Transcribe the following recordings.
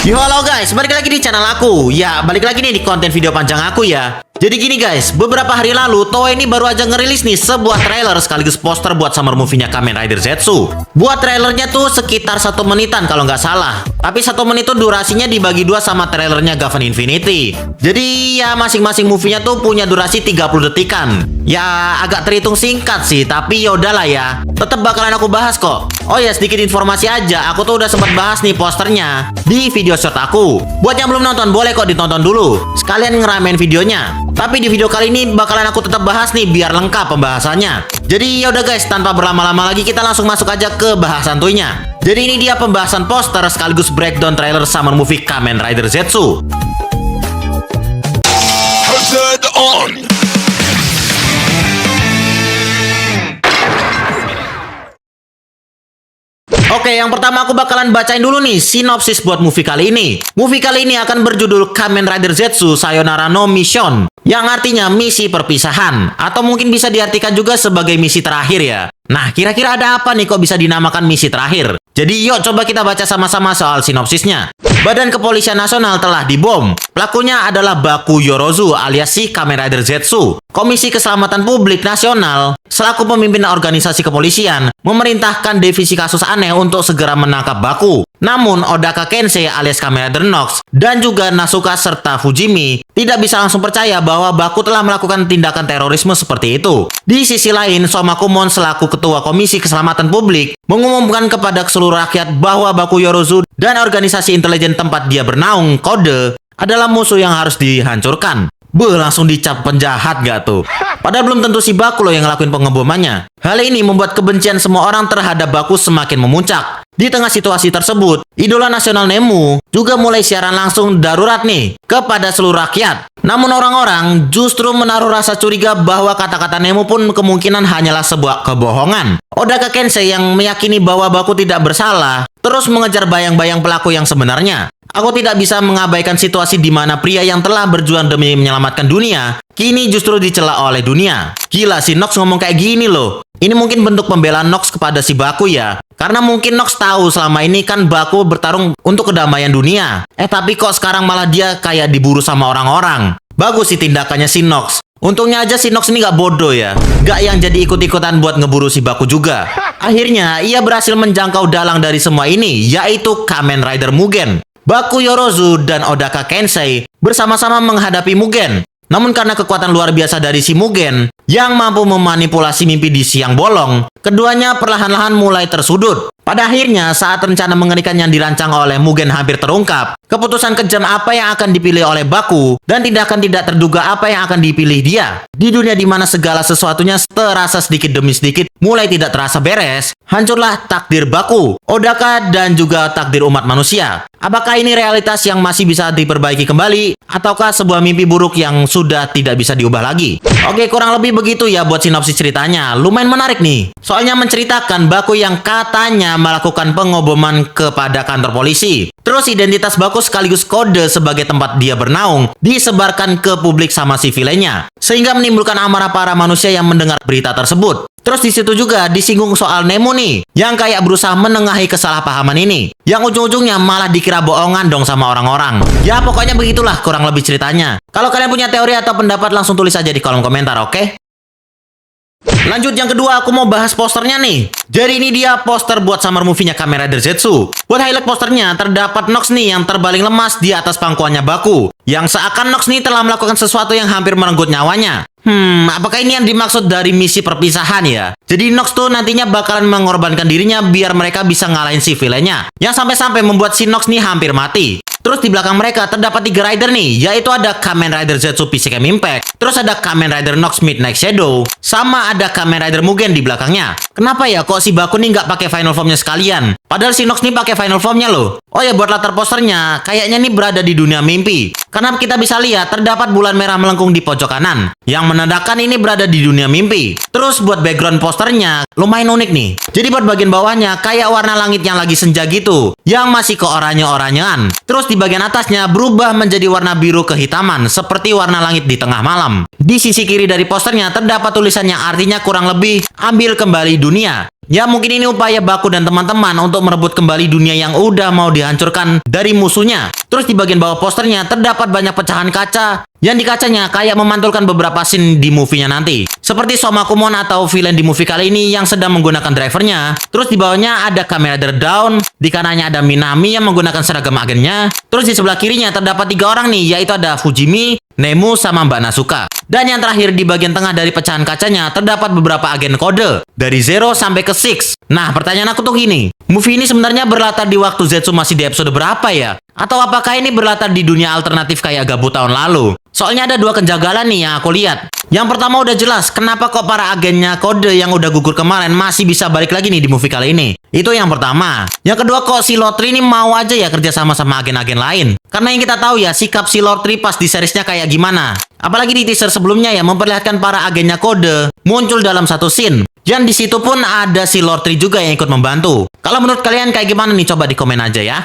Yo halo guys, balik lagi di channel aku. Ya, balik lagi nih di konten video panjang aku ya. Jadi gini guys, beberapa hari lalu Toei ini baru aja ngerilis nih sebuah trailer sekaligus poster buat summer movie-nya Kamen Rider Zetsu. Buat trailernya tuh sekitar 1 menitan kalau nggak salah. Tapi 1 menit tuh durasinya dibagi 2 sama trailernya Gavan Infinity. Jadi ya masing-masing movie-nya tuh punya durasi 30 detikan. Ya agak terhitung singkat sih, tapi yaudahlah ya. Tetap bakalan aku bahas kok. Oh ya, sedikit informasi aja, aku tuh udah sempat bahas nih posternya di video short aku. Buat yang belum nonton, boleh kok ditonton dulu. Sekalian ngeramein videonya. Tapi di video kali ini bakalan aku tetap bahas nih biar lengkap pembahasannya. Jadi yaudah guys, tanpa berlama-lama lagi kita langsung masuk aja ke bahasan santuinya. Jadi ini dia pembahasan poster sekaligus breakdown trailer summer movie Kamen Rider Zetsu. Hazard on! Oke, yang pertama aku bakalan bacain dulu nih sinopsis buat movie kali ini. Movie kali ini akan berjudul Kamen Rider Zetsu Sayonara no Mission, yang artinya misi perpisahan, atau mungkin bisa diartikan juga sebagai misi terakhir ya. Nah, kira-kira ada apa nih kok bisa dinamakan misi terakhir? Jadi yuk coba kita baca sama-sama soal sinopsisnya. Badan Kepolisian Nasional telah dibom. Pelakunya adalah Baku Yorozu alias si Kamen Rider Zetsu. Komisi Keselamatan Publik Nasional selaku pemimpin organisasi kepolisian memerintahkan divisi kasus aneh untuk segera menangkap Baku. Namun Odaka Kensei alias Kamen Rider Nox dan juga Nasuka serta Fujimi tidak bisa langsung percaya bahwa Baku telah melakukan tindakan terorisme seperti itu. Di sisi lain, Somakumon selaku Ketua Komisi Keselamatan Publik mengumumkan kepada seluruh rakyat bahwa Baku Yorozu dan organisasi intelijen tempat dia bernaung, Kode, adalah musuh yang harus dihancurkan. Langsung dicap penjahat gak tuh? Padahal belum tentu si Baku loh yang ngelakuin pengebomannya. Hal ini membuat kebencian semua orang terhadap Baku semakin memuncak. Di tengah situasi tersebut, idola nasional Nemu juga mulai siaran langsung darurat nih kepada seluruh rakyat. Namun orang-orang justru menaruh rasa curiga bahwa kata-kata Nemu pun kemungkinan hanyalah sebuah kebohongan. Odaka Kensei yang meyakini bahwa Baku tidak bersalah terus mengejar bayang-bayang pelaku yang sebenarnya. Aku tidak bisa mengabaikan situasi di mana pria yang telah berjuang demi menyelamatkan dunia kini justru dicela oleh dunia. Gila, si Nox ngomong kayak gini loh. Ini mungkin bentuk pembelaan Nox kepada si Baku ya. Karena mungkin Nox tahu selama ini kan Baku bertarung untuk kedamaian dunia. Tapi kok sekarang malah dia kayak diburu sama orang-orang. Bagus sih tindakannya si Nox. Untungnya aja si Nox ini gak bodoh ya. Gak yang jadi ikut-ikutan buat ngeburu si Baku juga. Akhirnya ia berhasil menjangkau dalang dari semua ini, yaitu Kamen Rider Mugen. Baku Yorozu dan Odaka Kensei bersama-sama menghadapi Mugen. Namun karena kekuatan luar biasa dari si Mugen yang mampu memanipulasi mimpi di siang bolong, keduanya perlahan-lahan mulai tersudut. Pada akhirnya, saat rencana mengerikan yang dirancang oleh Mugen hampir terungkap, keputusan kejam apa yang akan dipilih oleh Baku dan tindakan tidak terduga apa yang akan dipilih dia. Di dunia di mana segala sesuatunya terasa sedikit demi sedikit mulai tidak terasa beres, hancurlah takdir Baku, Odaka, dan juga takdir umat manusia. Apakah ini realitas yang masih bisa diperbaiki kembali, ataukah sebuah mimpi buruk yang sudah tidak bisa diubah lagi? Oke, kurang lebih begitu ya buat sinopsis ceritanya. Lumayan menarik nih. Soalnya menceritakan Baku yang katanya melakukan pengoboman kepada kantor polisi. Terus identitas Baku sekaligus kode sebagai tempat dia bernaung disebarkan ke publik sama si villainnya, sehingga menimbulkan amarah para manusia yang mendengar berita tersebut. Terus di situ juga disinggung soal Nemu nih, yang kayak berusaha menengahi kesalahpahaman ini, yang ujung-ujungnya malah dikira bohongan dong sama orang-orang. Ya pokoknya begitulah kurang lebih ceritanya. Kalau kalian punya teori atau pendapat langsung tulis aja di kolom komentar, oke? Lanjut yang kedua, aku mau bahas posternya nih. Jadi ini dia poster buat summer movie-nya Kamen Rider Zetsu. Buat highlight posternya, terdapat Nox nih yang terbaling lemas di atas pangkuannya Baku. Yang seakan Nox nih telah melakukan sesuatu yang hampir merenggut nyawanya. Apakah ini yang dimaksud dari misi perpisahan ya? Jadi Nox tuh nantinya bakalan mengorbankan dirinya biar mereka bisa ngalahin si villainnya, yang sampai-sampai membuat si Nox nih hampir mati. Terus di belakang mereka terdapat 3 rider nih, yaitu ada Kamen Rider Zetsu Physical Impact, terus ada Kamen Rider Nox Midnight Shadow, sama ada Kamen Rider Mugen di belakangnya. Kenapa ya kok si Baku nih nggak pakai final formnya sekalian? Padahal si Nox nih pakai final formnya loh. Oh ya, buat latar posternya, kayaknya nih berada di dunia mimpi. Karena kita bisa lihat terdapat bulan merah melengkung di pojok kanan, yang menandakan ini berada di dunia mimpi. Terus buat background posternya, lumayan unik nih. Jadi buat bagian bawahnya, kayak warna langit yang lagi senja gitu, yang masih keoranye-oranyean. Terus di bagian atasnya berubah menjadi warna biru kehitaman, seperti warna langit di tengah malam. Di sisi kiri dari posternya terdapat tulisan yang artinya kurang lebih, ambil kembali dunia. Ya mungkin ini upaya Baku dan teman-teman untuk merebut kembali dunia yang udah mau dihancurkan dari musuhnya. Terus di bagian bawah posternya terdapat banyak pecahan kaca, yang di kacanya kayak memantulkan beberapa scene di movie-nya nanti. Seperti Soma Kumon atau villain di movie kali ini yang sedang menggunakan drivernya. Terus di bawahnya ada Kamen Rider Dawn, di kanannya ada Minami yang menggunakan seragam agennya. Terus di sebelah kirinya terdapat 3 orang nih, yaitu ada Fujimi, Nemu, sama Mbak Nasuka. Dan yang terakhir di bagian tengah dari pecahan kacanya terdapat beberapa agen kode dari 0 sampai ke 6. Nah, pertanyaan aku tuh gini, movie ini sebenarnya berlatar di waktu Zetsu masih di episode berapa ya? Atau apakah ini berlatar di dunia alternatif kayak Gabu tahun lalu? Soalnya ada 2 kejanggalan nih yang aku lihat. Yang pertama udah jelas, kenapa kok para agennya kode yang udah gugur kemarin masih bisa balik lagi nih di movie kali ini? Itu yang pertama. Yang kedua, kok si Lord Tree ini mau aja ya kerja sama agen-agen lain? Karena yang kita tahu ya, sikap si Lord Tree pas di seriesnya kayak gimana. Apalagi di teaser sebelumnya ya, memperlihatkan para agennya kode muncul dalam satu scene. Dan di situ pun ada si Lord Tree juga yang ikut membantu. Kalau menurut kalian kayak gimana nih? Coba di komen aja ya.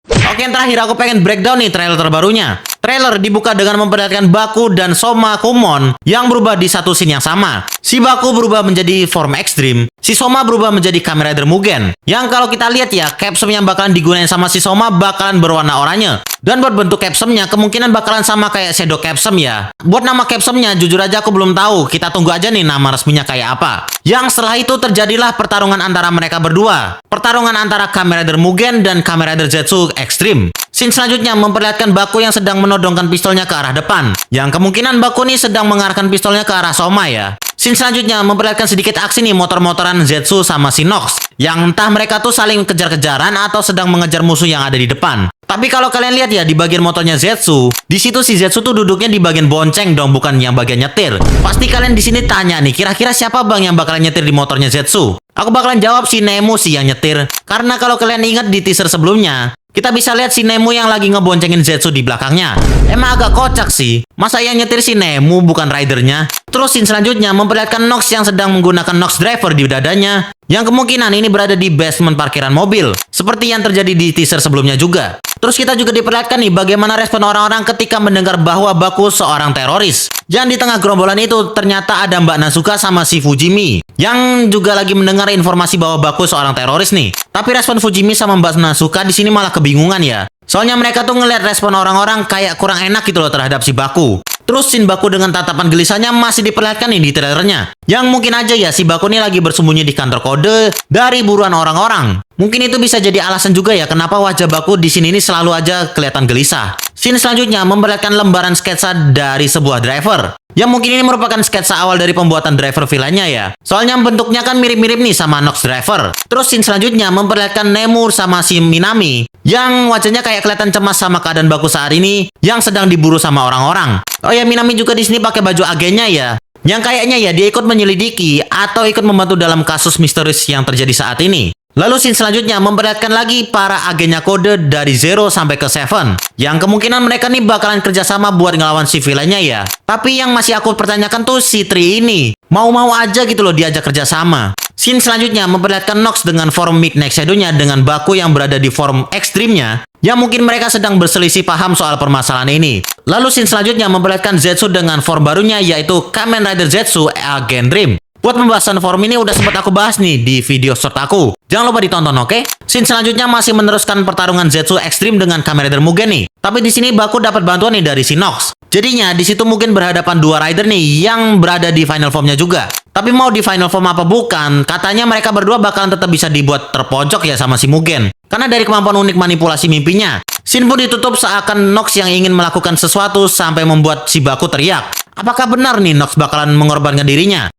Oke, yang terakhir aku pengen breakdown nih trailer terbarunya. Trailer dibuka dengan memperlihatkan Baku dan Soma Kumon yang berubah di satu scene yang sama. Si Baku berubah menjadi form ekstrim, si Soma berubah menjadi Kamen Rider Mugen. Yang kalau kita lihat ya, capsule yang bakalan digunain sama si Soma bakalan berwarna oranye. Dan buat bentuk capsule-nya kemungkinan bakalan sama kayak Shadow Capsule ya. Buat nama capsule-nya jujur aja aku belum tahu. Kita tunggu aja nih nama resminya kayak apa. Yang setelah itu terjadilah pertarungan antara mereka berdua. Pertarungan antara Kamen Rider Mugen dan Kamen Rider Zetsu Extreme. Scene selanjutnya memperlihatkan Baku yang sedang menodongkan pistolnya ke arah depan. Yang kemungkinan Baku nih sedang mengarahkan pistolnya ke arah Soma ya. Scene selanjutnya memperlihatkan sedikit aksi nih motor-motoran Zetsu sama si Nox. Yang entah mereka tuh saling kejar-kejaran atau sedang mengejar musuh yang ada di depan. Tapi kalau kalian lihat ya di bagian motornya Zetsu, di situ si Zetsu tuh duduknya di bagian bonceng dong, bukan yang bagian nyetir. Pasti kalian di sini tanya nih, kira-kira siapa bang yang bakalan nyetir di motornya Zetsu? Aku bakalan jawab si Nemu sih yang nyetir. Karena kalau kalian ingat di teaser sebelumnya, kita bisa lihat si Nemu yang lagi ngeboncengin Zetsu di belakangnya. Emang agak kocak sih. Masa yang nyetir si Nemu bukan ridernya? Terus scene selanjutnya memperlihatkan Nox yang sedang menggunakan Nox Driver di dadanya. Yang kemungkinan ini berada di basement parkiran mobil. Seperti yang terjadi di teaser sebelumnya juga. Terus kita juga diperlihatkan nih bagaimana respon orang-orang ketika mendengar bahwa Baku seorang teroris. Dan di tengah gerombolan itu ternyata ada Mbak Nasuka sama si Fujimi. Yang juga lagi mendengar informasi bahwa Baku seorang teroris nih. Tapi respon Fujimi sama Mbak Nasuka di sini malah kebingungan ya. Soalnya mereka tuh ngeliat respon orang-orang kayak kurang enak gitu loh terhadap si Baku. Terus scene Baku dengan tatapan gelisahnya masih diperlihatkan nih di trailernya. Yang mungkin aja ya si Baku ini lagi bersembunyi di kantor kode dari buruan orang-orang. Mungkin itu bisa jadi alasan juga ya kenapa wajah Baku di sini ini selalu aja kelihatan gelisah. Scene selanjutnya memperlihatkan lembaran sketsa dari sebuah driver. Yang mungkin ini merupakan sketsa awal dari pembuatan driver villainnya ya. Soalnya bentuknya kan mirip-mirip nih sama Nox Driver. Terus scene selanjutnya memperlihatkan Nemu sama si Minami. Yang wajahnya kayak kelihatan cemas sama keadaan Baku saat ini yang sedang diburu sama orang-orang. Oh ya, Minami juga di sini pakai baju agennya ya. Yang kayaknya ya dia ikut menyelidiki atau ikut membantu dalam kasus misterius yang terjadi saat ini. Lalu scene selanjutnya memperlihatkan lagi para agennya kode dari 0 sampai ke 7. Yang kemungkinan mereka nih bakalan kerjasama buat ngelawan si villainnya ya. Tapi yang masih aku pertanyakan tuh si Tri ini. Mau-mau aja gitu loh diajak kerjasama. Scene selanjutnya memperlihatkan Nox dengan form Midnight Shadow-nya dengan Baku yang berada di form ekstrimnya. Yang mungkin mereka sedang berselisih paham soal permasalahan ini. Lalu scene selanjutnya memperlihatkan Zetsu dengan form barunya yaitu Kamen Rider Zetsu Agen Dream. Buat pembahasan forum ini udah sempat aku bahas nih di video short aku. Jangan lupa ditonton, oke? Scene selanjutnya masih meneruskan pertarungan Zetsu Extreme dengan Kamen Rider Mugen nih. Tapi di sini Baku dapat bantuan nih dari si Nox. Jadinya di situ Mugen berhadapan 2 rider nih yang berada di final formnya juga. Tapi mau di final form apa bukan, katanya mereka berdua bakalan tetap bisa dibuat terpojok ya sama si Mugen. Karena dari kemampuan unik manipulasi mimpinya. Scene pun ditutup seakan Nox yang ingin melakukan sesuatu sampai membuat si Baku teriak. Apakah benar nih Nox bakalan mengorbankan dirinya?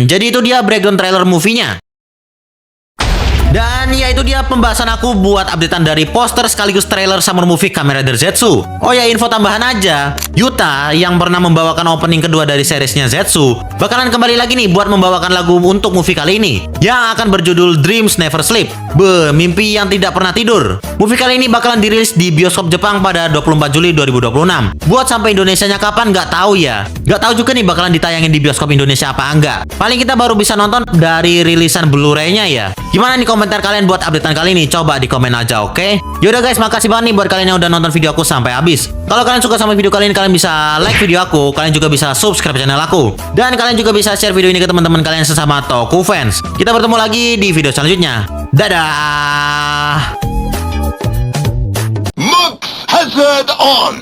Jadi itu dia breakdown trailer movie-nya. Dan ya itu dia pembahasan aku buat updatean dari poster sekaligus trailer Summer Movie Kamen Rider Zetsu. Oh ya, info tambahan aja, Yuta yang pernah membawakan opening kedua dari seriesnya Zetsu bakalan kembali lagi nih buat membawakan lagu untuk movie kali ini yang akan berjudul Dreams Never Sleep. Mimpi yang tidak pernah tidur. Movie kali ini bakalan dirilis di bioskop Jepang pada 24 Juli 2026. Buat sampai Indonesianya kapan nggak tahu ya. Nggak tahu juga nih bakalan ditayangin di bioskop Indonesia apa enggak. Paling kita baru bisa nonton dari rilisan Blu-ray-nya ya. Gimana nih komentar kalian buat updatean kali ini. Coba di komen aja, oke? Yaudah guys, makasih banget nih buat kalian yang udah nonton video aku sampai habis. Kalau kalian suka sama video kali ini, kalian bisa like video aku, kalian juga bisa subscribe channel aku, dan kalian juga bisa share video ini ke teman-teman kalian sesama Toku fans. Kita bertemu lagi di video selanjutnya. Dadah. Mux Hazard on!